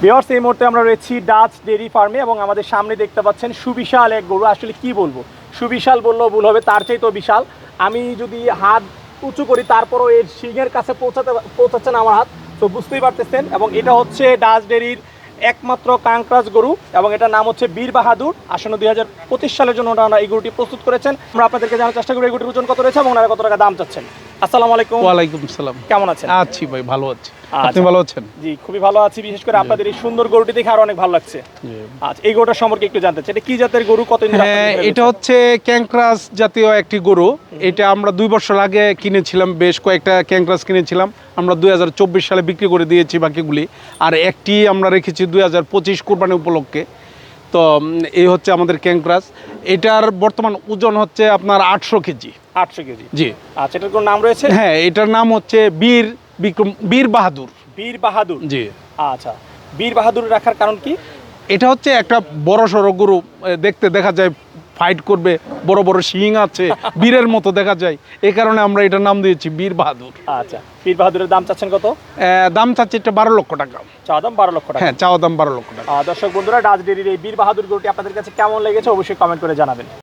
Viewers, এই মুহূর্তে আমরা রয়েছি ডাচ ডেইরি ফার্মে এবং আমাদের সামনে দেখতে পাচ্ছেন সুবিশাল এক গরু। আসলে কি বলবো, সুবিশাল বললেও ভুল হবে, তার চাইতেও বিশাল। আমি যদি হাত উঁচু করি তারপরও এর শিংয়ের কাছে পৌঁছাচ্ছেন আমার হাত, তো বুঝতেই পারতেছেন। এবং এটা হচ্ছে ডাচ ডেইরির একমাত্র কাংক্রাস গরু এবং এটার নাম হচ্ছে বীর বাহাদুর। আসন্ন 2025 সালের জন্য ওনারা এই গরুটি প্রস্তুত করেছেন। আমরা আপনাদেরকে জানার চেষ্টা করি এই গরুটির ওজন কত রয়েছে এবং ওনারা কত টাকা দাম চাচ্ছেন। আসসালামু আলাইকুম। ওয়ালাইকুম আসসালাম। কেমন আছেন? আছি ভাই, ভালো আছি। আপনি ভালো আছেন? জি, খুবই ভালো আছি। বিশেষ করে আপনাদের এই সুন্দর গরুটি দেখে আরো অনেক ভালো লাগছে। আচ্ছা, এই গরুটার সম্পর্কে একটু জানতে চাই, এটা কি জাতের গরু, কতদিন ধরে আপনাদের ঘরে এটা রয়েছে? হচ্ছে ক্যাংক্রাস জাতীয় একটি গরু। এটা আমরা 2 বছর আগে কিনেছিলাম, বেশ কয়েকটা ক্যাংক্রাস কিনেছিলাম। আমরা 2024 সালে বিক্রি করে দিয়েছি বাকিগুলি, আর একটি আমরা রেখেছি 2025 কোরবানি উপলক্ষে। তো এই হচ্ছে আমাদের ক্যাংক্রাস। এটার বর্তমান ওজন হচ্ছে আপনার 800 কেজি। 800 কেজি। জি। আচ্ছা, এটার কোনো নাম রয়েছে? হ্যাঁ, এটার নাম হচ্ছে বীর বাহাদুর। বীর বাহাদুর। জি। আচ্ছা, বীর বাহাদুর রাখার কারণ কি? এটা হচ্ছে একটা বড় সড়ো গরু, দেখতে দেখা যায় ফাইট করবে, বড় বড় শিং আছে, বীরের মতো দেখা যায়, এই কারণে আমরা এটার নাম দিয়েছি বীর বাহাদুর। আচ্ছা, বীর বাহাদুরের দাম চাচ্ছেন কত? দাম চাচ্ছে এটা 12 লক্ষ টাকা। চাওয়া দাম 12 লক্ষ টাকা। হ্যাঁ, চাওয়া দাম 12 লক্ষ টাকা। দর্শক বন্ধুরা, ডাচ ডেইরির এই বীর বাহাদুর গরুটি আপনাদের কাছে কেমন লেগেছে অবশ্যই কমেন্ট করে জানাবেন।